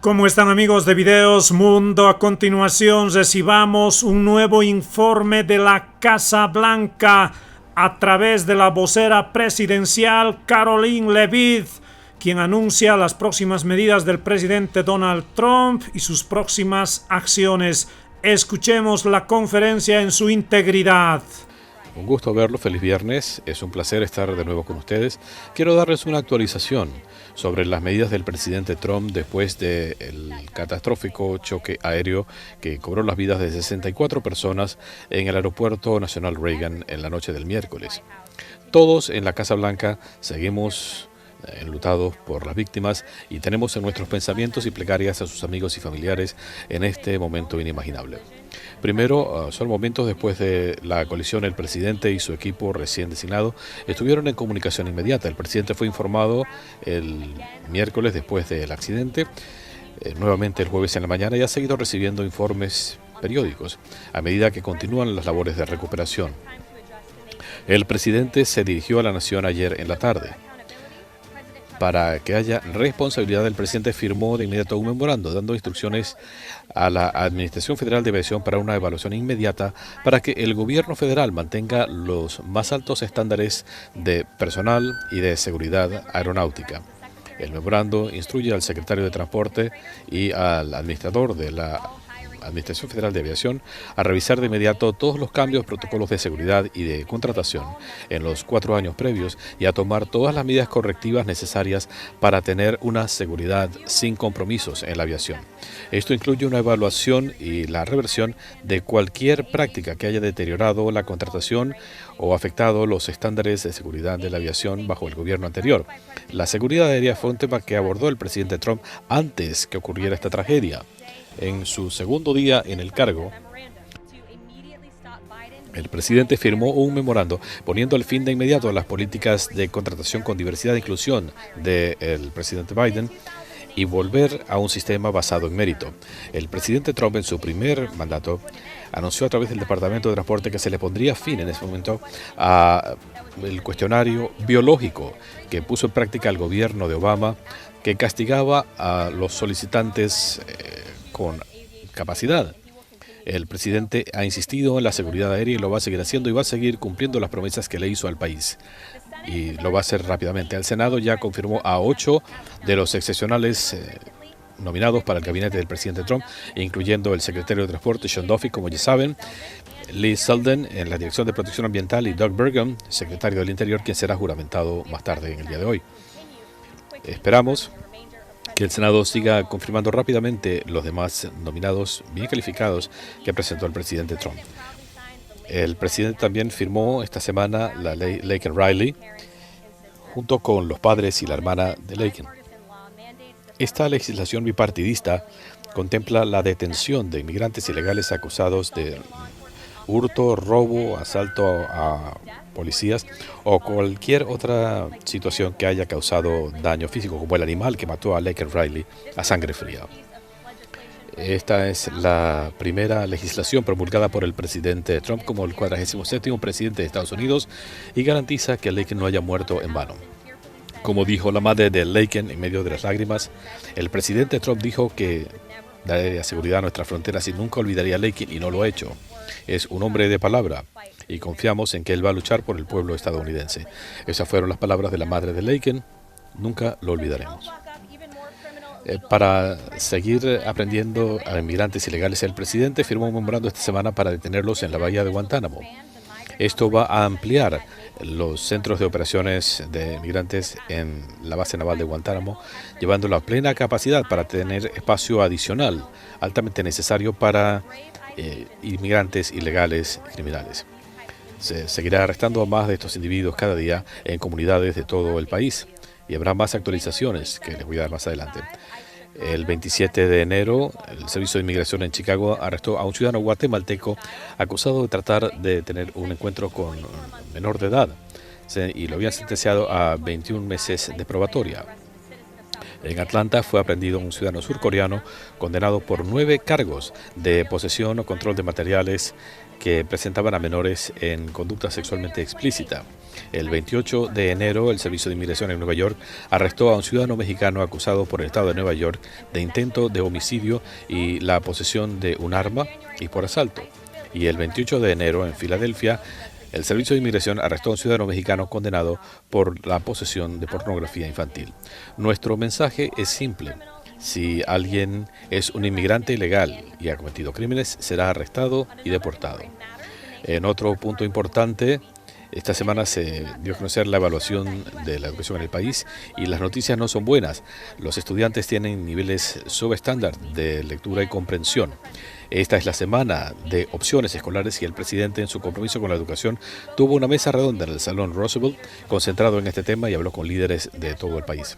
¿Cómo están, amigos de Videos Mundo? A continuación recibamos un nuevo informe de la Casa Blanca a través de la vocera presidencial Karoline Leavitt, quien anuncia las próximas medidas del presidente Donald Trump y sus próximas acciones. Escuchemos la conferencia en su integridad. Un gusto verlo, feliz viernes, es un placer estar de nuevo con ustedes. Quiero darles una actualización sobre las medidas del presidente Trump después del catastrófico choque aéreo que cobró las vidas de 64 personas en el Aeropuerto Nacional Reagan en la noche del miércoles. Todos en la Casa Blanca seguimos enlutados por las víctimas y tenemos en nuestros pensamientos y plegarias a sus amigos y familiares en este momento inimaginable. Primero, son momentos después de la colisión, el presidente y su equipo recién designado estuvieron en comunicación inmediata. El presidente fue informado el miércoles después del accidente, nuevamente el jueves en la mañana, y ha seguido recibiendo informes periódicos a medida que continúan las labores de recuperación. El presidente se dirigió a la nación ayer en la tarde. Para que haya responsabilidad, el presidente firmó de inmediato un memorando dando instrucciones a la Administración Federal de Aviación para una evaluación inmediata para que el gobierno federal mantenga los más altos estándares de personal y de seguridad aeronáutica. El memorando instruye al secretario de Transporte y al administrador de la Administración Federal de Aviación a revisar de inmediato todos los cambios, protocolos de seguridad y de contratación en los 4 años previos y a tomar todas las medidas correctivas necesarias para tener una seguridad sin compromisos en la aviación. Esto incluye una evaluación y la reversión de cualquier práctica que haya deteriorado la contratación o afectado los estándares de seguridad de la aviación bajo el gobierno anterior. La seguridad aérea fue un tema que abordó el presidente Trump antes que ocurriera esta tragedia. En su segundo día en el cargo, el presidente firmó un memorando poniendo el fin de inmediato a las políticas de contratación con diversidad e inclusión del presidente Biden y volver a un sistema basado en mérito. El presidente Trump, en su primer mandato, anunció a través del Departamento de Transporte que se le pondría fin en ese momento al cuestionario biológico que puso en práctica el gobierno de Obama, que castigaba a los solicitantes con capacidad. El presidente ha insistido en la seguridad aérea y lo va a seguir haciendo y va a seguir cumpliendo las promesas que le hizo al país. Y lo va a hacer rápidamente. El Senado ya confirmó a 8 de los excepcionales nominados para el gabinete del presidente Trump, incluyendo el secretario de Transporte, Sean Duffy, como ya saben, Lee Zeldin en la Dirección de Protección Ambiental y Doug Burgum, secretario del Interior, quien será juramentado más tarde en el día de hoy. Esperamos que el Senado siga confirmando rápidamente los demás nominados bien calificados que presentó el presidente Trump. El presidente también firmó esta semana la ley Laken-Riley junto con los padres y la hermana de Laken. Esta legislación bipartidista contempla la detención de inmigrantes ilegales acusados de hurto, robo, asalto a policías o cualquier otra situación que haya causado daño físico, como el animal que mató a Laken-Riley a sangre fría. Esta es la primera legislación promulgada por el presidente Trump como el 47º presidente de Estados Unidos y garantiza que Laken no haya muerto en vano. Como dijo la madre de Laken en medio de las lágrimas, el presidente Trump dijo que daría seguridad a nuestras fronteras y nunca olvidaría a Laken, y no lo ha hecho. Es un hombre de palabra y confiamos en que él va a luchar por el pueblo estadounidense. Esas fueron las palabras de la madre de Laken. Nunca lo olvidaremos. Para seguir aprendiendo a inmigrantes ilegales, el presidente firmó un memorando esta semana para detenerlos en la bahía de Guantánamo. Esto va a ampliar los centros de operaciones de inmigrantes en la base naval de Guantánamo, llevándolo a plena capacidad para tener espacio adicional, altamente necesario para inmigrantes ilegales y criminales. Se seguirá arrestando a más de estos individuos cada día en comunidades de todo el país y habrá más actualizaciones que les voy a dar más adelante. El 27 de enero, el Servicio de Inmigración en Chicago arrestó a un ciudadano guatemalteco acusado de tratar de tener un encuentro con un menor de edad y lo habían sentenciado a 21 meses de probatoria. En Atlanta fue aprendido un ciudadano surcoreano condenado por 9 cargos de posesión o control de materiales que presentaban a menores en conducta sexualmente explícita. El 28 de enero, el Servicio de Inmigración en Nueva York arrestó a un ciudadano mexicano acusado por el Estado de Nueva York de intento de homicidio y la posesión de un arma y por asalto. Y el 28 de enero, en Filadelfia, el Servicio de Inmigración arrestó a un ciudadano mexicano condenado por la posesión de pornografía infantil. Nuestro mensaje es simple. Si alguien es un inmigrante ilegal y ha cometido crímenes, será arrestado y deportado. En otro punto importante, esta semana se dio a conocer la evaluación de la educación en el país y las noticias no son buenas. Los estudiantes tienen niveles subestándar de lectura y comprensión. Esta es la semana de opciones escolares y el presidente, en su compromiso con la educación, tuvo una mesa redonda en el Salón Roosevelt concentrado en este tema y habló con líderes de todo el país.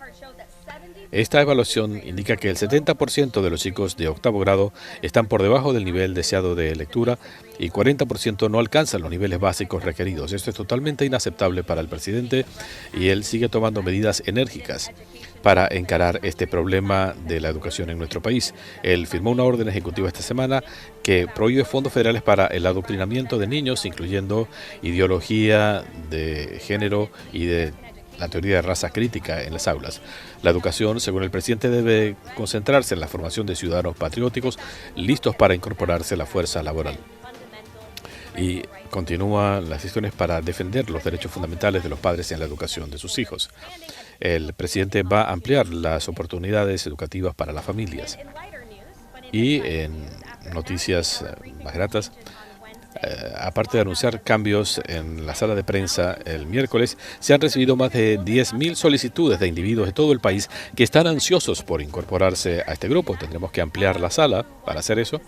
Esta evaluación indica que el 70% de los chicos de octavo grado están por debajo del nivel deseado de lectura y 40% no alcanzan los niveles básicos requeridos. Esto es totalmente inaceptable para el presidente y él sigue tomando medidas enérgicas para encarar este problema de la educación en nuestro país. Él firmó una orden ejecutiva esta semana que prohíbe fondos federales para el adoctrinamiento de niños, incluyendo ideología de género y de la teoría de raza crítica en las aulas. La educación, según el presidente, debe concentrarse en la formación de ciudadanos patrióticos listos para incorporarse a la fuerza laboral. Y continúan las gestiones para defender los derechos fundamentales de los padres en la educación de sus hijos. El presidente va a ampliar las oportunidades educativas para las familias. Y en noticias más gratas, aparte de anunciar cambios en la sala de prensa el miércoles, se han recibido más de 10.000 solicitudes de individuos de todo el país que están ansiosos por incorporarse a este grupo. Tendremos que ampliar la sala para hacer eso.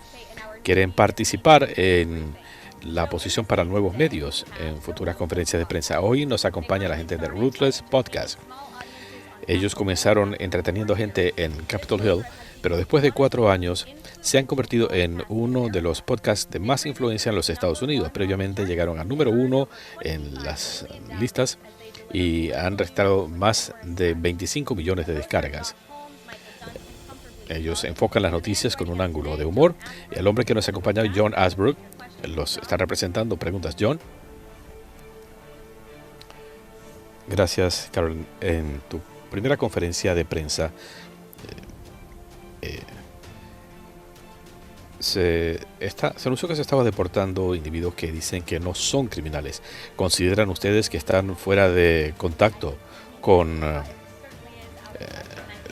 Quieren participar en la posición para nuevos medios en futuras conferencias de prensa. Hoy nos acompaña la gente de Ruthless Podcast. Ellos comenzaron entreteniendo gente en Capitol Hill, pero después de 4 años se han convertido en uno de los podcasts de más influencia en los Estados Unidos. Previamente llegaron al número 1 en las listas y han registrado más de 25 millones de descargas. Ellos enfocan las noticias con un ángulo de humor. El hombre que nos acompaña, John Asbrook, los está representando. Preguntas, John. Gracias, Carol. En tu primera conferencia de prensa, se anunció que se estaba deportando individuos que dicen que no son criminales. ¿Consideran ustedes que están fuera de contacto con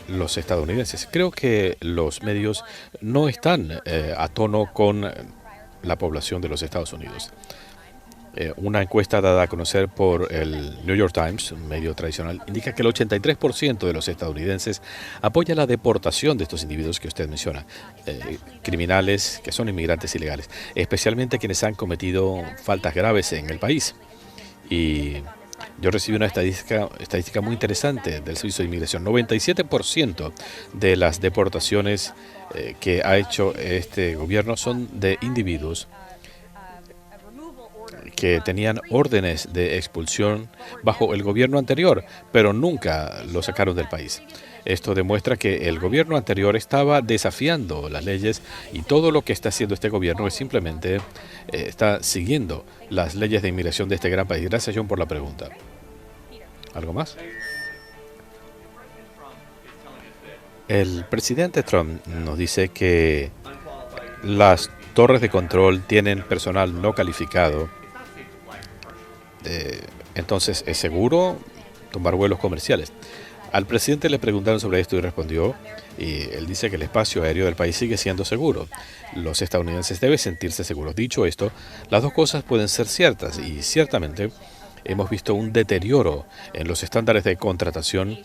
los estadounidenses? Creo que los medios no están a tono con la población de los Estados Unidos. Una encuesta dada a conocer por el New York Times, un medio tradicional, indica que el 83% de los estadounidenses apoya la deportación de estos individuos que usted menciona, criminales que son inmigrantes ilegales, especialmente quienes han cometido faltas graves en el país. Y yo recibí una estadística muy interesante del Servicio de Inmigración. 97% de las deportaciones que ha hecho este gobierno son de individuos que tenían órdenes de expulsión bajo el gobierno anterior, pero nunca lo sacaron del país. Esto demuestra que el gobierno anterior estaba desafiando las leyes y todo lo que está haciendo este gobierno es simplemente está siguiendo las leyes de inmigración de este gran país. Gracias, John, por la pregunta. ¿Algo más? El presidente Trump nos dice que las torres de control tienen personal no calificado. Entonces, ¿es seguro tomar vuelos comerciales? Al presidente le preguntaron sobre esto y respondió, y él dice que el espacio aéreo del país sigue siendo seguro. Los estadounidenses deben sentirse seguros. Dicho esto, las dos cosas pueden ser ciertas y ciertamente hemos visto un deterioro en los estándares de contratación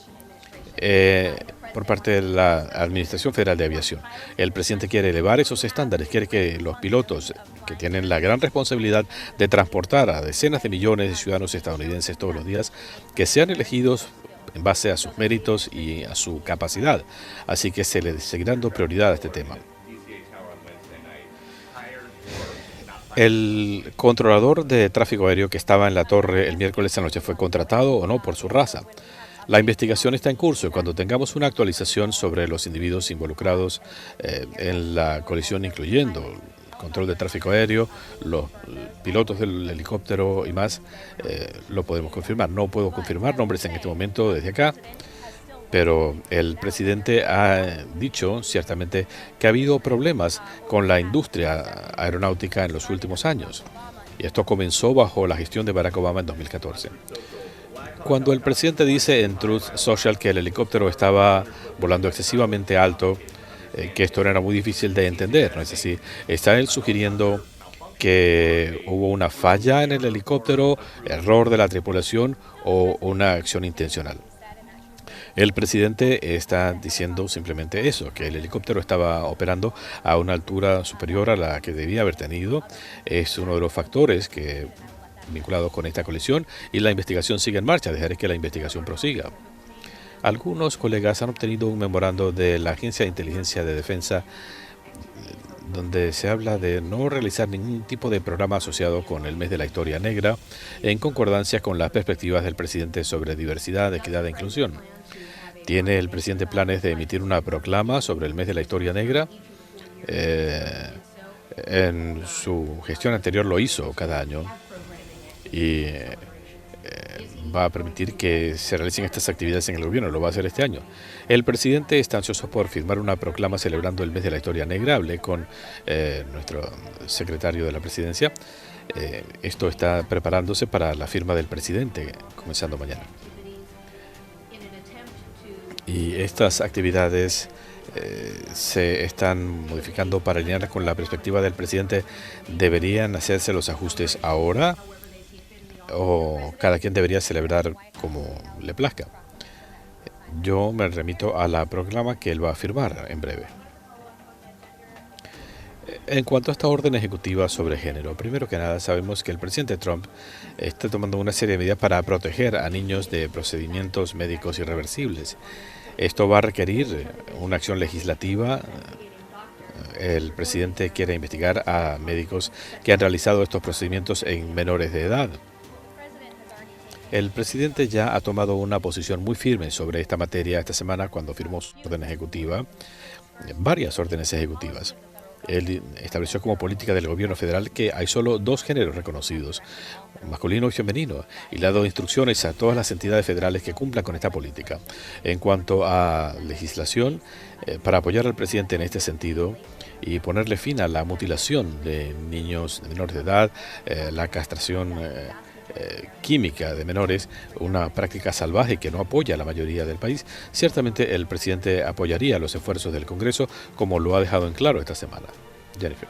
por parte de la Administración Federal de Aviación. El presidente quiere elevar esos estándares, quiere que los pilotos que tienen la gran responsabilidad de transportar a decenas de millones de ciudadanos estadounidenses todos los días, que sean elegidos en base a sus méritos y a su capacidad. Así que se le seguirá dando prioridad a este tema. El controlador de tráfico aéreo que estaba en la torre el miércoles anoche fue contratado o no por su raza. La investigación está en curso y cuando tengamos una actualización sobre los individuos involucrados en la colisión, incluyendo control de tráfico aéreo, los pilotos del helicóptero y más, lo podemos confirmar. No puedo confirmar nombres en este momento desde acá, pero el presidente ha dicho ciertamente que ha habido problemas con la industria aeronáutica en los últimos años. Y esto comenzó bajo la gestión de Barack Obama en 2014. Cuando el presidente dice en Truth Social que el helicóptero estaba volando excesivamente alto, que esto era muy difícil de entender, ¿no es así? Está él sugiriendo que hubo una falla en el helicóptero, error de la tripulación o una acción intencional. El presidente está diciendo simplemente eso, que el helicóptero estaba operando a una altura superior a la que debía haber tenido. Es uno de los factores vinculados con esta colisión y la investigación sigue en marcha. Dejaré que la investigación prosiga. Algunos colegas han obtenido un memorando de la Agencia de Inteligencia de Defensa donde se habla de no realizar ningún tipo de programa asociado con el mes de la historia negra, en concordancia con las perspectivas del presidente sobre diversidad, equidad e inclusión. ¿Tiene el presidente planes de emitir una proclama sobre el mes de la historia negra? En su gestión anterior lo hizo cada año y va a permitir que se realicen estas actividades en el gobierno, lo va a hacer este año. El presidente está ansioso por firmar una proclama celebrando el mes de la historia negra. Hablé con nuestro secretario de la presidencia. Esto está preparándose para la firma del presidente, comenzando mañana. Y estas actividades se están modificando para alinear con la perspectiva del presidente. ¿Deberían hacerse los ajustes ahora o cada quien debería celebrar como le plazca? Yo me remito a la proclama que él va a firmar en breve. En cuanto a esta orden ejecutiva sobre género, primero que nada sabemos que el presidente Trump está tomando una serie de medidas para proteger a niños de procedimientos médicos irreversibles. Esto va a requerir una acción legislativa. El presidente quiere investigar a médicos que han realizado estos procedimientos en menores de edad. El presidente ya ha tomado una posición muy firme sobre esta materia esta semana cuando firmó su orden ejecutiva, varias órdenes ejecutivas. Él estableció como política del gobierno federal que hay solo 2 géneros reconocidos, masculino y femenino, y le ha dado instrucciones a todas las entidades federales que cumplan con esta política. En cuanto a legislación, para apoyar al presidente en este sentido y ponerle fin a la mutilación de niños menores de edad, la castración química de menores, una práctica salvaje que no apoya a la mayoría del país, ciertamente el presidente apoyaría los esfuerzos del Congreso, como lo ha dejado en claro esta semana. Jennifer.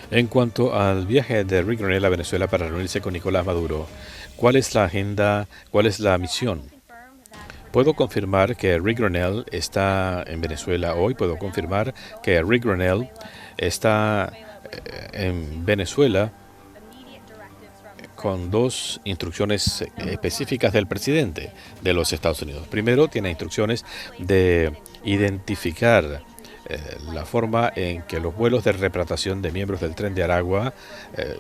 En cuanto al viaje de Rick Grenell a Venezuela para reunirse con Nicolás Maduro, ¿cuál es la agenda? ¿Cuál es la misión? Puedo confirmar que Rick Grenell está en Venezuela hoy. Puedo confirmar que Rick Grenell está en Venezuela con 2 instrucciones específicas del presidente de los Estados Unidos. Primero, tiene instrucciones de identificar la forma en que los vuelos de repatriación de miembros del Tren de Aragua,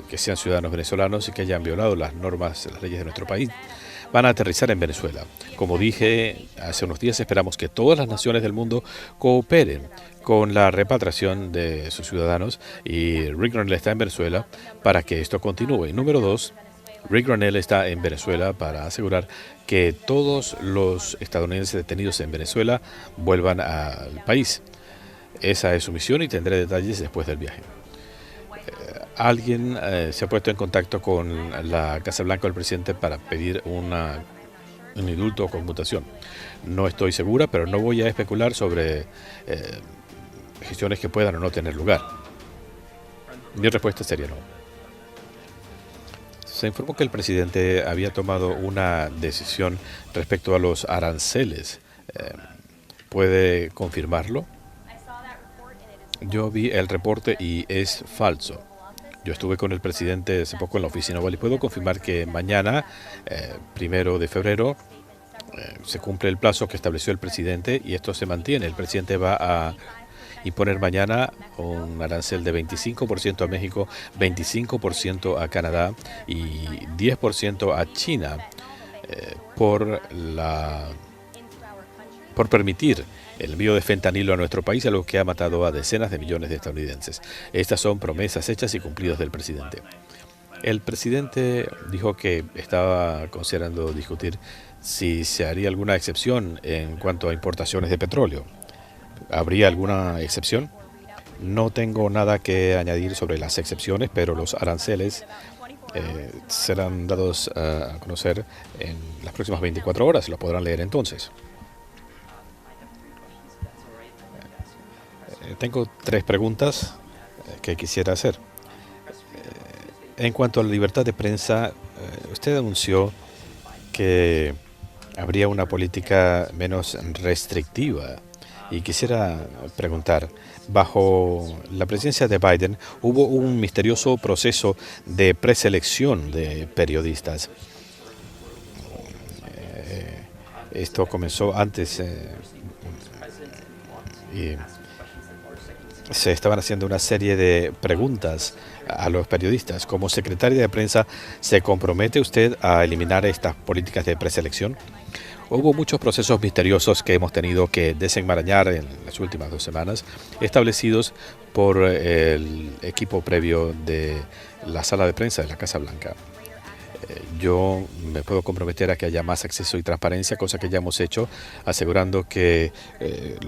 que sean ciudadanos venezolanos y que hayan violado las normas, las leyes de nuestro país, van a aterrizar en Venezuela. Como dije hace unos días, esperamos que todas las naciones del mundo cooperen con la repatriación de sus ciudadanos, y Rick Grenell está en Venezuela para que esto continúe. Número 2, Rick Grenell está en Venezuela para asegurar que todos los estadounidenses detenidos en Venezuela vuelvan al país. Esa es su misión y tendré detalles después del viaje. Alguien se ha puesto en contacto con la Casa Blanca del presidente para pedir un indulto o conmutación. No estoy segura, pero no voy a especular sobre gestiones que puedan o no tener lugar. Mi respuesta sería no. Se informó que el presidente había tomado una decisión respecto a los aranceles. ¿Puede confirmarlo? Yo vi el reporte y es falso. Yo estuve con el presidente hace poco en la oficina oval y puedo confirmar que mañana, 1 de febrero, se cumple el plazo que estableció el presidente y esto se mantiene. El presidente va a imponer mañana un arancel de 25% a México, 25% a Canadá y 10% a China por permitir el envío de fentanilo a nuestro país, algo que ha matado a decenas de millones de estadounidenses. Estas son promesas hechas y cumplidas del presidente. El presidente dijo que estaba considerando discutir si se haría alguna excepción en cuanto a importaciones de petróleo. ¿Habría alguna excepción? No tengo nada que añadir sobre las excepciones, pero los aranceles serán dados a conocer en las próximas 24 horas. Lo podrán leer entonces. Tengo 3 preguntas que quisiera hacer. En cuanto a la libertad de prensa, usted anunció que habría una política menos restrictiva. Y quisiera preguntar, bajo la presidencia de Biden hubo un misterioso proceso de preselección de periodistas. Esto comenzó antes y se estaban haciendo una serie de preguntas a los periodistas. Como secretaria de prensa, ¿se compromete usted a eliminar estas políticas de preselección? Hubo muchos procesos misteriosos que hemos tenido que desenmarañar en las últimas 2 semanas, establecidos por el equipo previo de la sala de prensa de la Casa Blanca. Yo me puedo comprometer a que haya más acceso y transparencia, cosa que ya hemos hecho, asegurando que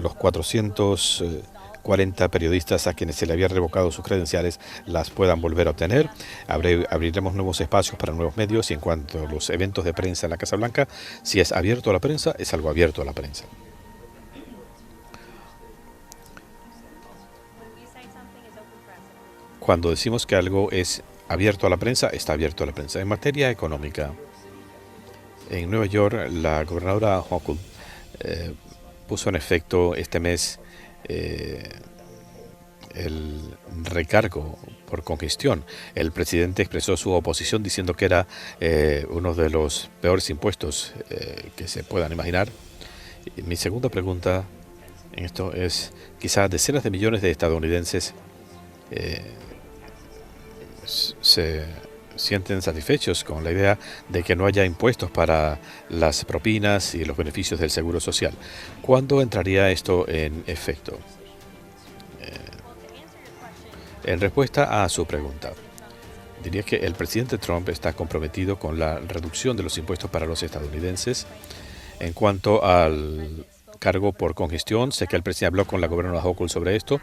los 440 periodistas a quienes se le había revocado sus credenciales las puedan volver a obtener. Abriremos nuevos espacios para nuevos medios y en cuanto a los eventos de prensa en la Casa Blanca, si es abierto a la prensa, es algo abierto a la prensa. Cuando decimos que algo es abierto a la prensa, está abierto a la prensa. En materia económica, en Nueva York, la gobernadora Hochul puso en efecto este mes el recargo por congestión. El presidente expresó su oposición diciendo que era uno de los peores impuestos que se puedan imaginar. Y mi segunda pregunta en esto es, quizás decenas de millones de estadounidenses se sienten satisfechos con la idea de que no haya impuestos para las propinas y los beneficios del seguro social. ¿Cuándo entraría esto en efecto? En respuesta a su pregunta, diría que el presidente Trump está comprometido con la reducción de los impuestos para los estadounidenses. En cuanto al cargo por congestión, sé que el presidente habló con la gobernadora Hochul sobre esto.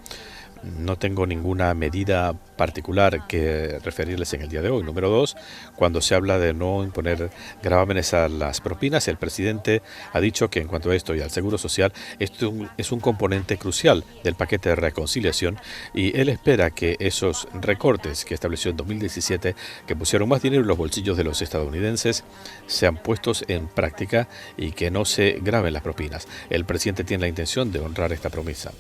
No tengo ninguna medida particular que referirles en el día de hoy. Número 2, cuando se habla de no imponer gravámenes a las propinas, el presidente ha dicho que en cuanto a esto y al seguro social, esto es un componente crucial del paquete de reconciliación y él espera que esos recortes que estableció en 2017, que pusieron más dinero en los bolsillos de los estadounidenses, sean puestos en práctica y que no se graven las propinas. El presidente tiene la intención de honrar esta promesa.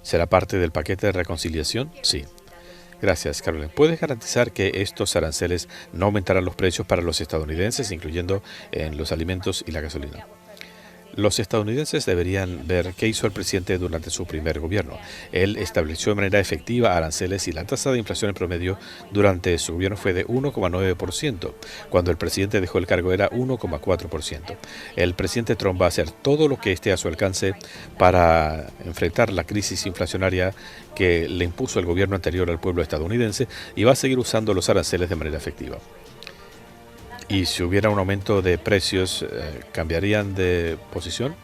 ¿Será parte del paquete de reconciliación? Sí. Gracias, Carolyn. ¿Puedes garantizar que estos aranceles no aumentarán los precios para los estadounidenses, incluyendo en los alimentos y la gasolina? Los estadounidenses deberían ver qué hizo el presidente durante su primer gobierno. Él estableció de manera efectiva aranceles y la tasa de inflación en promedio durante su gobierno fue de 1,9%. Cuando el presidente dejó el cargo era 1,4%. El presidente Trump va a hacer todo lo que esté a su alcance para enfrentar la crisis inflacionaria que le impuso el gobierno anterior al pueblo estadounidense y va a seguir usando los aranceles de manera efectiva. Y si hubiera un aumento de precios, ¿cambiarían de posición?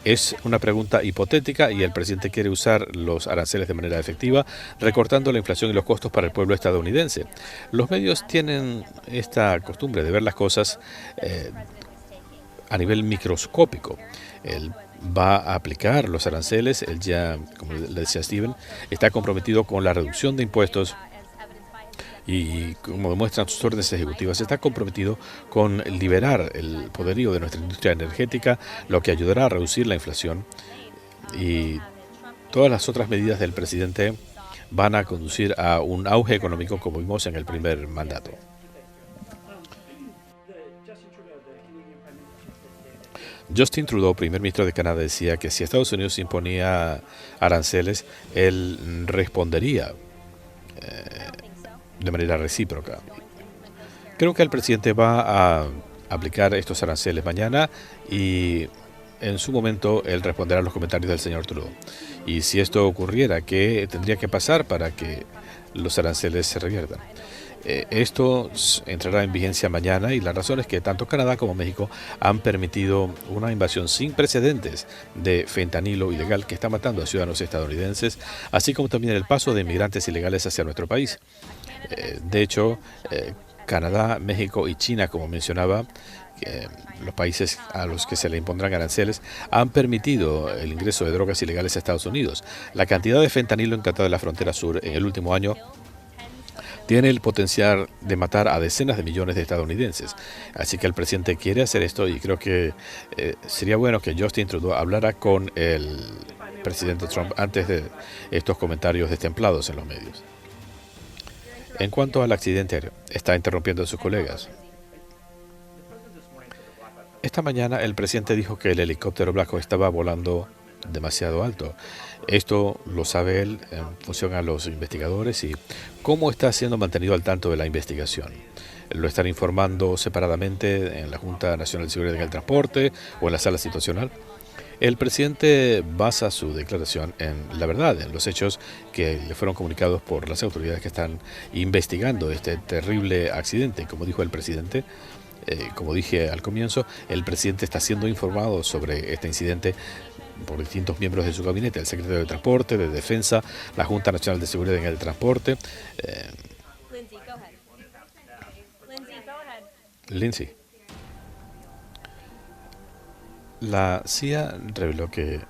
Es una pregunta hipotética y el presidente quiere usar los aranceles de manera efectiva, recortando la inflación y los costos para el pueblo estadounidense. Los medios tienen esta costumbre de ver las cosas a nivel microscópico. Él va a aplicar los aranceles, él ya, como le decía Steven, está comprometido con la reducción de impuestos. Y como demuestran sus órdenes ejecutivas, está comprometido con liberar el poderío de nuestra industria energética, lo que ayudará a reducir la inflación. Y todas las otras medidas del presidente van a conducir a un auge económico como vimos en el primer mandato. Justin Trudeau, primer ministro de Canadá, decía que si Estados Unidos imponía aranceles, él respondería de manera recíproca. Creo que el presidente va a aplicar estos aranceles mañana y en su momento él responderá a los comentarios del señor Trudeau. Y si esto ocurriera, ¿qué tendría que pasar para que los aranceles se reviertan? Esto entrará en vigencia mañana y la razón es que tanto Canadá como México han permitido una invasión sin precedentes de fentanilo ilegal que está matando a ciudadanos estadounidenses, así como también el paso de inmigrantes ilegales hacia nuestro país. De hecho, Canadá, México y China, como mencionaba, los países a los que se le impondrán aranceles, han permitido el ingreso de drogas ilegales a Estados Unidos. La cantidad de fentanilo encontrada en la frontera sur en el último año tiene el potencial de matar a decenas de millones de estadounidenses. Así que el presidente quiere hacer esto y creo que sería bueno que Justin Trudeau hablara con el presidente Trump antes de estos comentarios destemplados en los medios. En cuanto al accidente aéreo, está interrumpiendo a sus colegas. Esta mañana el presidente dijo que el helicóptero Black Hawk estaba volando demasiado alto. Esto lo sabe él en función a los investigadores y cómo está siendo mantenido al tanto de la investigación. Lo están informando separadamente en la Junta Nacional de Seguridad en el Transporte o en la sala situacional. El presidente basa su declaración en la verdad, en los hechos que le fueron comunicados por las autoridades que están investigando este terrible accidente. Como dijo el presidente, como dije al comienzo, el presidente está siendo informado sobre este incidente por distintos miembros de su gabinete, el secretario de Transporte, de Defensa, la Junta Nacional de Seguridad en el Transporte. Lindsay. La CIA reveló que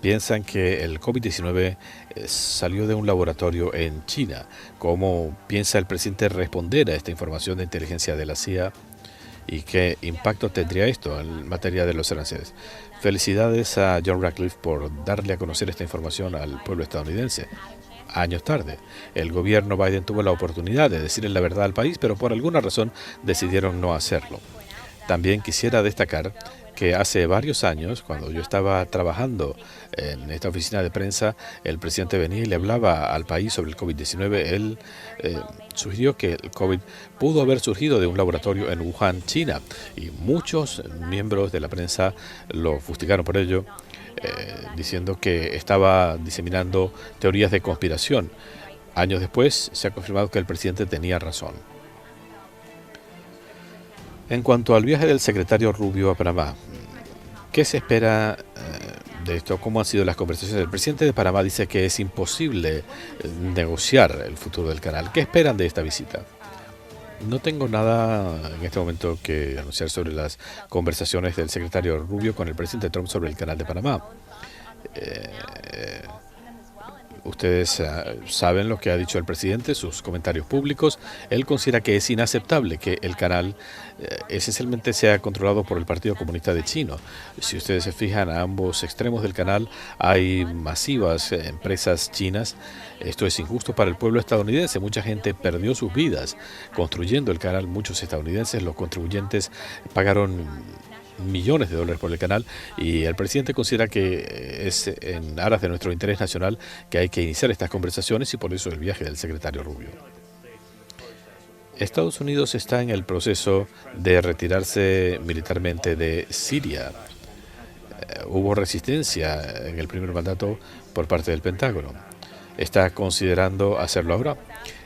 piensan que el COVID-19 salió de un laboratorio en China. ¿Cómo piensa el presidente responder a esta información de inteligencia de la CIA? ¿Y qué impacto tendría esto en materia de los aranceles? Felicidades a John Ratcliffe por darle a conocer esta información al pueblo estadounidense. Años tarde, el gobierno Biden tuvo la oportunidad de decirle la verdad al país, pero por alguna razón decidieron no hacerlo. También quisiera destacar que hace varios años, cuando yo estaba trabajando en esta oficina de prensa, el presidente venía y le hablaba al país sobre el COVID-19. Él sugirió que el COVID pudo haber surgido de un laboratorio en Wuhan, China, y muchos miembros de la prensa lo fustigaron por ello, diciendo que estaba diseminando teorías de conspiración. Años después se ha confirmado que el presidente tenía razón. En cuanto al viaje del secretario Rubio a Panamá, ¿qué se espera de esto? ¿Cómo han sido las conversaciones? El presidente de Panamá dice que es imposible negociar el futuro del canal. ¿Qué esperan de esta visita? No tengo nada en este momento que anunciar sobre las conversaciones del secretario Rubio con el presidente Trump sobre el canal de Panamá. Ustedes saben lo que ha dicho el presidente, sus comentarios públicos. Él considera que es inaceptable que el canal esencialmente sea controlado por el Partido Comunista de China. Si ustedes se fijan, a ambos extremos del canal hay masivas empresas chinas. Esto es injusto para el pueblo estadounidense. Mucha gente perdió sus vidas construyendo el canal. Muchos estadounidenses, los contribuyentes, pagaron millones de dólares por el canal y el presidente considera que es en aras de nuestro interés nacional que hay que iniciar estas conversaciones y por eso el viaje del secretario Rubio. Estados Unidos está en el proceso de retirarse militarmente de Siria. Hubo resistencia en el primer mandato por parte del Pentágono. ¿Está considerando hacerlo ahora?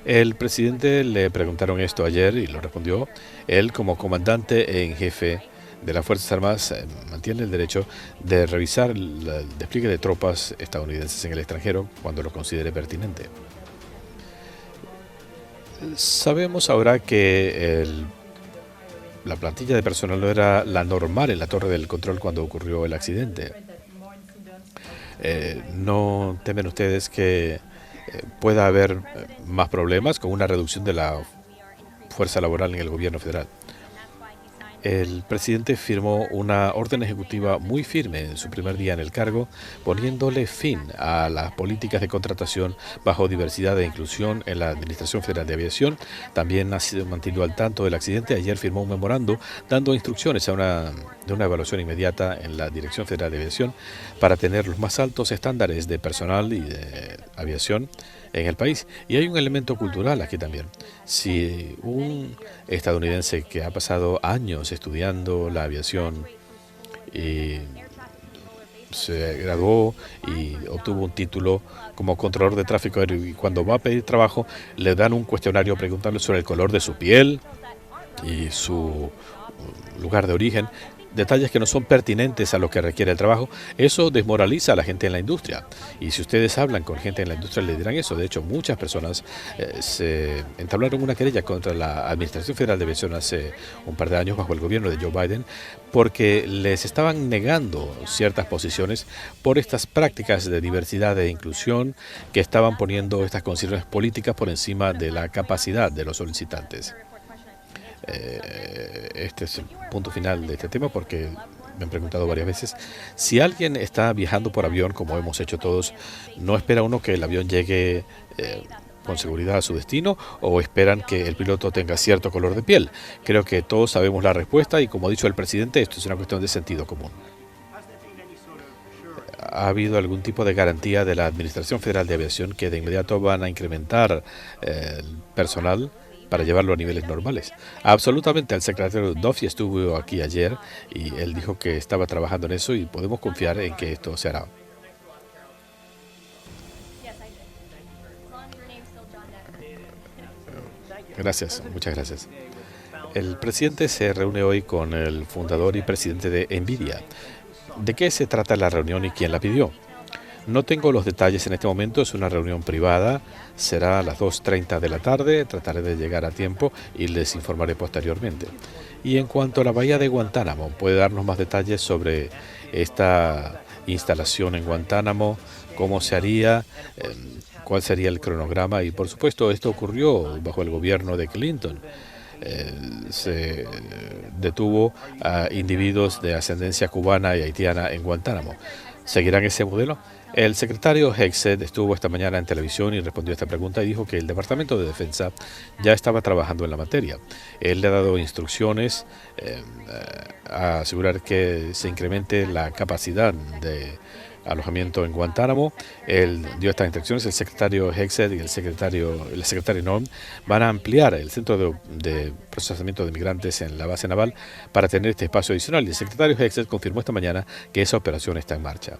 El presidente le preguntaron esto ayer y lo respondió. Él, como comandante en jefe de las Fuerzas Armadas, mantiene el derecho de revisar el despliegue de tropas estadounidenses en el extranjero cuando lo considere pertinente. Sabemos ahora que la plantilla de personal no era la normal en la Torre del Control cuando ocurrió el accidente. ¿No temen ustedes que pueda haber más problemas con una reducción de la fuerza laboral en el gobierno federal? El presidente firmó una orden ejecutiva muy firme en su primer día en el cargo, poniéndole fin a las políticas de contratación bajo diversidad e inclusión en la Administración Federal de Aviación. También ha sido mantenido al tanto del accidente. Ayer firmó un memorando dando instrucciones de una evaluación inmediata en la Dirección Federal de Aviación para tener los más altos estándares de personal y de aviación en el país. Y hay un elemento cultural aquí también. Si un estadounidense que ha pasado años estudiando la aviación y se graduó y obtuvo un título como controlador de tráfico aéreo, y cuando va a pedir trabajo le dan un cuestionario preguntándole sobre el color de su piel y su lugar de origen, detalles que no son pertinentes a lo que requiere el trabajo, eso desmoraliza a la gente en la industria. Y si ustedes hablan con gente en la industria, le dirán eso. De hecho, muchas personas se entablaron una querella contra la Administración Federal de Aviación hace un par de años bajo el gobierno de Joe Biden, porque les estaban negando ciertas posiciones por estas prácticas de diversidad e inclusión que estaban poniendo estas consideraciones políticas por encima de la capacidad de los solicitantes. Este es el punto final de este tema, porque me han preguntado varias veces si alguien está viajando por avión, como hemos hecho todos, ¿no espera uno que el avión llegue con seguridad a su destino, o esperan que el piloto tenga cierto color de piel? Creo que todos sabemos la respuesta, y como ha dicho el presidente, esto es una cuestión de sentido común. ¿Ha habido algún tipo de garantía de la Administración Federal de Aviación que de inmediato van a incrementar el personal para llevarlo a niveles normales? Absolutamente. El secretario Duffy estuvo aquí ayer y él dijo que estaba trabajando en eso, y podemos confiar en que esto se hará. Gracias, muchas gracias. El presidente se reúne hoy con el fundador y presidente de NVIDIA. ¿De qué se trata la reunión y quién la pidió? No tengo los detalles en este momento, es una reunión privada, será a las 2:30 de la tarde, trataré de llegar a tiempo y les informaré posteriormente. Y en cuanto a la bahía de Guantánamo, ¿puede darnos más detalles sobre esta instalación en Guantánamo? ¿Cómo se haría? ¿Cuál sería el cronograma? Y por supuesto, esto ocurrió bajo el gobierno de Clinton. Se detuvo a individuos de ascendencia cubana y haitiana en Guantánamo. ¿Seguirán ese modelo? El secretario Hegseth estuvo esta mañana en televisión y respondió a esta pregunta y dijo que el Departamento de Defensa ya estaba trabajando en la materia. Él le ha dado instrucciones a asegurar que se incremente la capacidad de alojamiento en Guantánamo. Él dio estas instrucciones. El secretario Hegseth y el secretario Norm van a ampliar el centro de procesamiento de migrantes en la base naval para tener este espacio adicional. Y el secretario Hegseth confirmó esta mañana que esa operación está en marcha.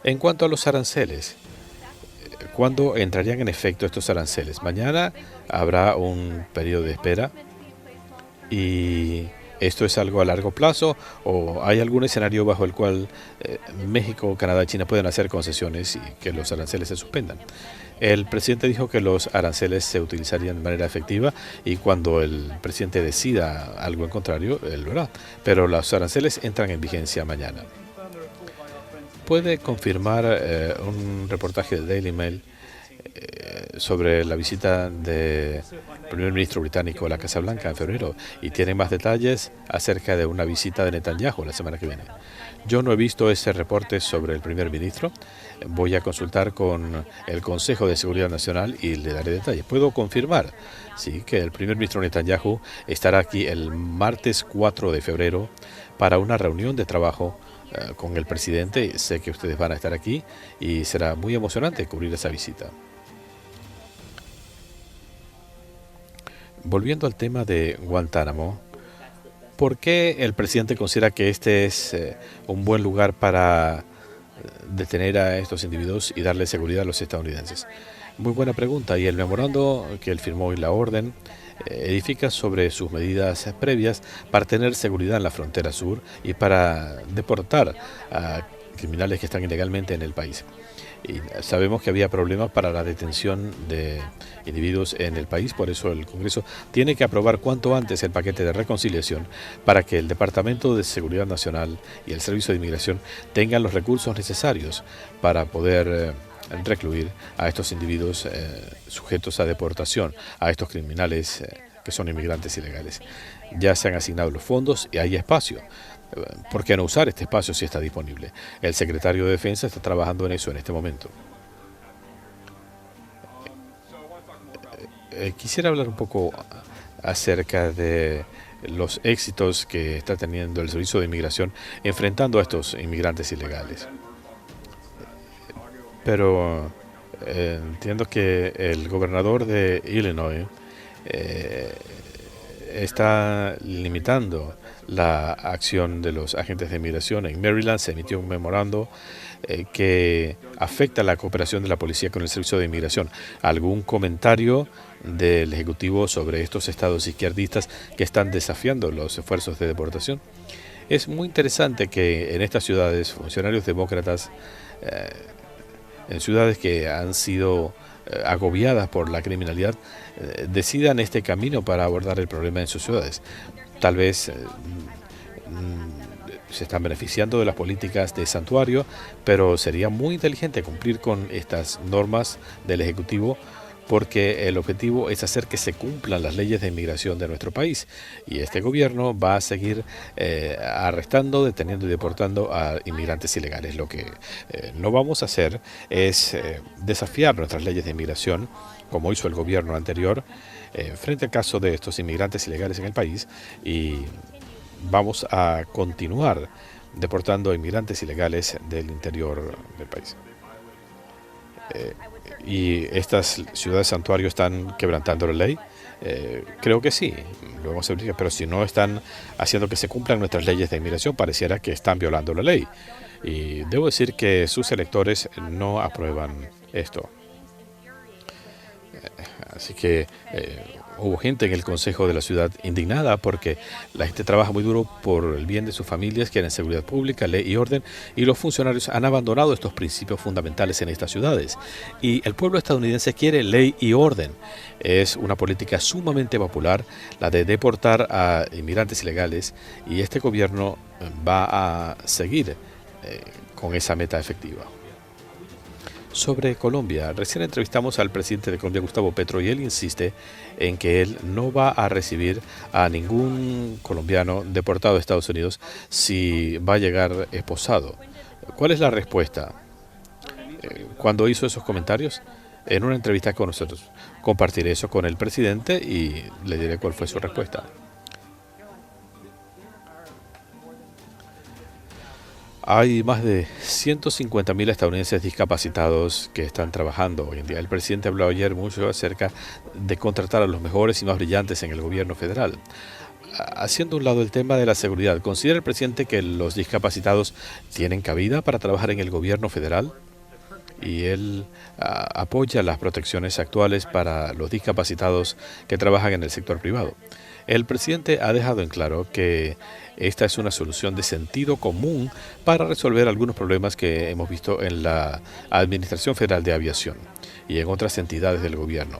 En cuanto a los aranceles, ¿cuándo entrarían en efecto estos aranceles? Mañana habrá un periodo de espera, y ¿esto es algo a largo plazo o hay algún escenario bajo el cual México, Canadá y China pueden hacer concesiones y que los aranceles se suspendan? El presidente dijo que los aranceles se utilizarían de manera efectiva, y cuando el presidente decida algo en contrario, él lo hará. Pero los aranceles entran en vigencia mañana. ¿Puede confirmar un reportaje de Daily Mail sobre la visita del primer ministro británico a la Casa Blanca en febrero, y tiene más detalles acerca de una visita de Netanyahu la semana que viene? Yo no he visto ese reporte sobre el primer ministro. Voy a consultar con el Consejo de Seguridad Nacional y le daré detalles. Puedo confirmar, sí, que el primer ministro Netanyahu estará aquí el martes 4 de febrero para una reunión de trabajo con el presidente. Sé que ustedes van a estar aquí y será muy emocionante cubrir esa visita. Volviendo al tema de Guantánamo, ¿por qué el presidente considera que este es un buen lugar para detener a estos individuos y darle seguridad a los estadounidenses? Muy buena pregunta, y el memorando que él firmó y la orden edifica sobre sus medidas previas para tener seguridad en la frontera sur y para deportar a criminales que están ilegalmente en el país. Y sabemos que había problemas para la detención de individuos en el país, por eso el Congreso tiene que aprobar cuanto antes el paquete de reconciliación para que el Departamento de Seguridad Nacional y el Servicio de Inmigración tengan los recursos necesarios para poder recluir a estos individuos sujetos a deportación, a estos criminales que son inmigrantes ilegales. Ya se han asignado los fondos y hay espacio. ¿Por qué no usar este espacio si está disponible? El secretario de Defensa está trabajando en eso en este momento. Quisiera hablar un poco acerca de los éxitos que está teniendo el Servicio de Inmigración enfrentando a estos inmigrantes ilegales. pero entiendo que el gobernador de Illinois está limitando la acción de los agentes de inmigración. En Maryland se emitió un memorando que afecta la cooperación de la policía con el servicio de inmigración. ¿Algún comentario del Ejecutivo sobre estos estados izquierdistas que están desafiando los esfuerzos de deportación? Es muy interesante que en estas ciudades funcionarios demócratas, en ciudades que han sido agobiadas por la criminalidad, decidan este camino para abordar el problema en sus ciudades. Tal vez se están beneficiando de las políticas de santuario, pero sería muy inteligente cumplir con estas normas del Ejecutivo, porque el objetivo es hacer que se cumplan las leyes de inmigración de nuestro país. Y este gobierno va a seguir arrestando, deteniendo y deportando a inmigrantes ilegales. Lo que no vamos a hacer es desafiar nuestras leyes de inmigración, como hizo el gobierno anterior, frente al caso de estos inmigrantes ilegales en el país, y vamos a continuar deportando a inmigrantes ilegales del interior del país. ¿Y estas ciudades santuario están quebrantando la ley? Creo que sí, lo vamos a verificar, pero si no están haciendo que se cumplan nuestras leyes de inmigración, pareciera que están violando la ley. Y debo decir que sus electores no aprueban esto. Así que hubo gente en el Consejo de la Ciudad indignada porque la gente trabaja muy duro por el bien de sus familias, quieren seguridad pública, ley y orden, y los funcionarios han abandonado estos principios fundamentales en estas ciudades. Y el pueblo estadounidense quiere ley y orden. Es una política sumamente popular, la de deportar a inmigrantes ilegales, y este gobierno va a seguir con esa meta efectiva. Sobre Colombia, recién entrevistamos al presidente de Colombia, Gustavo Petro, y él insiste en que él no va a recibir a ningún colombiano deportado a Estados Unidos si va a llegar esposado. ¿Cuál es la respuesta? Cuando hizo esos comentarios, en una entrevista con nosotros, compartiré eso con el presidente y le diré cuál fue su respuesta. Hay más de 150.000 estadounidenses discapacitados que están trabajando hoy en día. El presidente habló ayer mucho acerca de contratar a los mejores y más brillantes en el gobierno federal. Haciendo a un lado el tema de la seguridad, ¿considera el presidente que los discapacitados tienen cabida para trabajar en el gobierno federal? Y él apoya las protecciones actuales para los discapacitados que trabajan en el sector privado. El presidente ha dejado en claro que esta es una solución de sentido común para resolver algunos problemas que hemos visto en la Administración Federal de Aviación y en otras entidades del gobierno.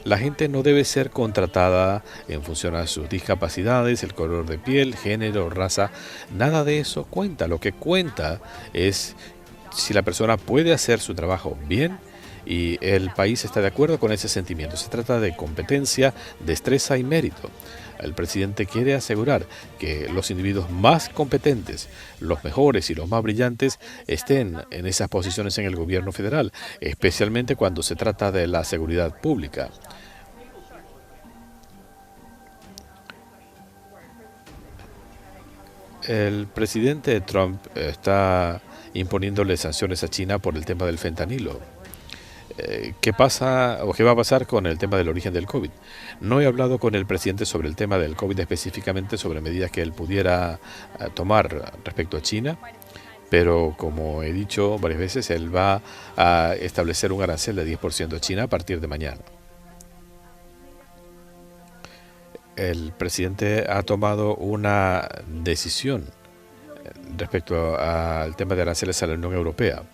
La gente no debe ser contratada en función a sus discapacidades, el color de piel, género, raza. Nada de eso cuenta. Lo que cuenta es si la persona puede hacer su trabajo bien, y el país está de acuerdo con ese sentimiento. Se trata de competencia, destreza y mérito. El presidente quiere asegurar que los individuos más competentes, los mejores y los más brillantes estén en esas posiciones en el gobierno federal, especialmente cuando se trata de la seguridad pública. El presidente Trump está imponiéndole sanciones a China por el tema del fentanilo. ¿Qué pasa o qué va a pasar con el tema del origen del COVID? No he hablado con el presidente sobre el tema del COVID, específicamente sobre medidas que él pudiera tomar respecto a China, pero como he dicho varias veces, él va a establecer un arancel de 10% a China a partir de mañana. El presidente ha tomado una decisión respecto al tema de aranceles a la Unión Europea.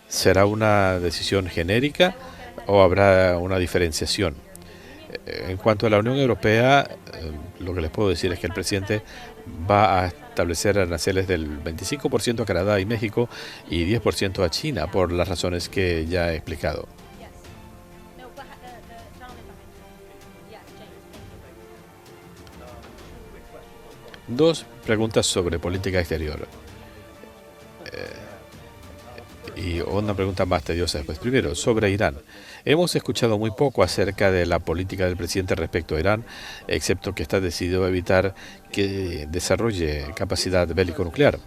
¿Será una decisión genérica o habrá una diferenciación? En cuanto a la Unión Europea, lo que les puedo decir es que el presidente va a establecer aranceles del 25% a Canadá y México y 10% a China, por las razones que ya he explicado. Dos preguntas sobre política exterior. Y una pregunta más tediosa después. Primero, sobre Irán. Hemos escuchado muy poco acerca de la política del presidente respecto a Irán, excepto que está decidido a evitar que desarrolle capacidad bélico-nuclear.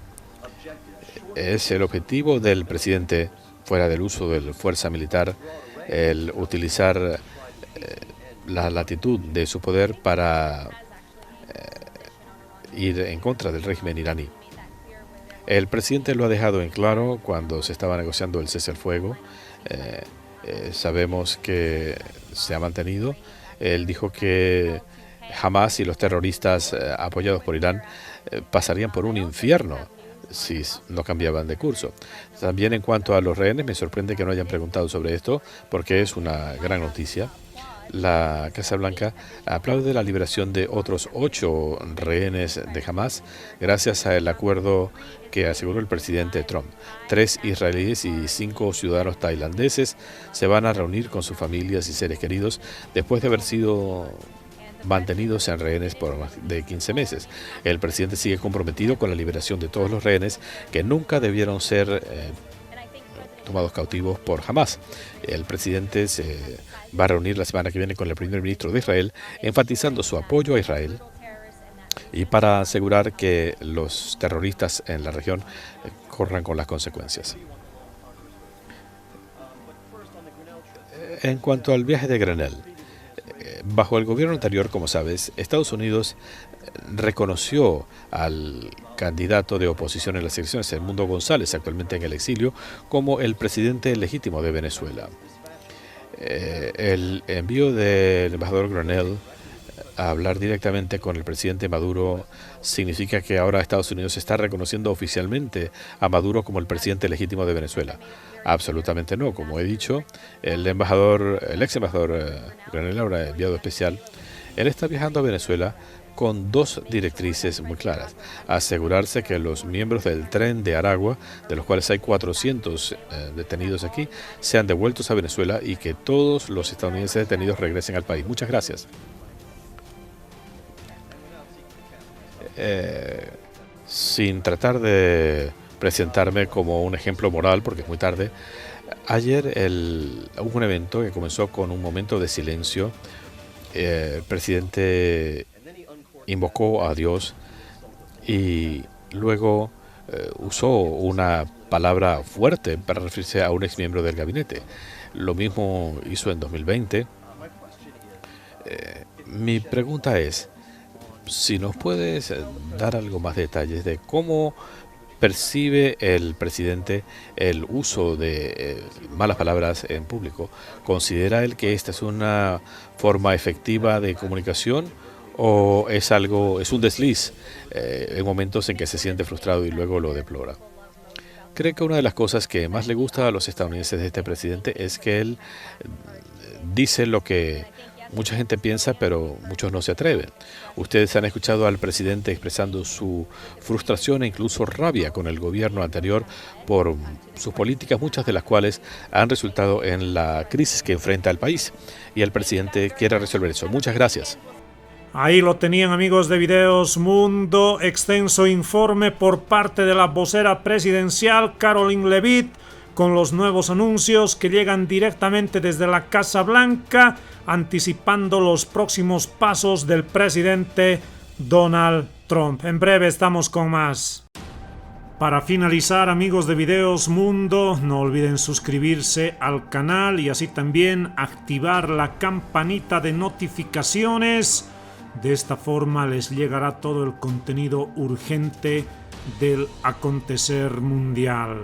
¿Es el objetivo del presidente fuera del uso de la fuerza militar, el utilizar la latitud de su poder para ir en contra del régimen iraní. El presidente lo ha dejado en claro cuando se estaba negociando el cese al fuego. Sabemos que se ha mantenido. Él dijo que Hamas y los terroristas apoyados por Irán pasarían por un infierno si no cambiaban de curso. También en cuanto a los rehenes, me sorprende que no hayan preguntado sobre esto, porque es una gran noticia. La Casa Blanca aplaude la liberación de otros 8 rehenes de Hamas gracias al acuerdo que aseguró el presidente Trump. 3 israelíes y 5 ciudadanos tailandeses se van a reunir con sus familias y seres queridos después de haber sido mantenidos en rehenes por más de 15 meses. El presidente sigue comprometido con la liberación de todos los rehenes que nunca debieron ser tomados cautivos por Hamas. El presidente se va a reunir la semana que viene con el primer ministro de Israel, enfatizando su apoyo a Israel y para asegurar que los terroristas en la región corran con las consecuencias. En cuanto al viaje de Grenell, bajo el gobierno anterior, como sabes, Estados Unidos reconoció al candidato de oposición en las elecciones, Edmundo González, actualmente en el exilio, como el presidente legítimo de Venezuela. El envío del embajador Grenell a hablar directamente con el presidente Maduro significa que ahora Estados Unidos está reconociendo oficialmente a Maduro como el presidente legítimo de Venezuela. Absolutamente no, como he dicho, el ex embajador Grenell, ahora enviado especial, él está viajando a Venezuela con 2 directrices muy claras: asegurarse que los miembros del tren de Aragua, de los cuales hay 400 detenidos aquí, sean devueltos a Venezuela y que todos los estadounidenses detenidos regresen al país. Muchas gracias. Sin tratar de presentarme como un ejemplo moral, porque es muy tarde, ayer hubo un evento que comenzó con un momento de silencio. El presidente invocó a Dios y luego usó una palabra fuerte para referirse a un exmiembro del gabinete. Lo mismo hizo en 2020. Mi pregunta es, si nos puedes dar algo más de detalles de cómo percibe el presidente el uso de malas palabras en público. ¿Considera él que esta es una forma efectiva de comunicación o es un desliz en momentos en que se siente frustrado y luego lo deplora? Creo que una de las cosas que más le gusta a los estadounidenses de este presidente es que él dice lo que mucha gente piensa, pero muchos no se atreven. Ustedes han escuchado al presidente expresando su frustración e incluso rabia con el gobierno anterior por sus políticas, muchas de las cuales han resultado en la crisis que enfrenta el país. Y el presidente quiere resolver eso. Muchas gracias. Ahí lo tenían, amigos de Videos Mundo, extenso informe por parte de la vocera presidencial Karoline Leavitt, con los nuevos anuncios que llegan directamente desde la Casa Blanca, anticipando los próximos pasos del presidente Donald Trump. En breve estamos con más. Para finalizar, amigos de Videos Mundo, no olviden suscribirse al canal y así también activar la campanita de notificaciones. De esta forma les llegará todo el contenido urgente del acontecer mundial.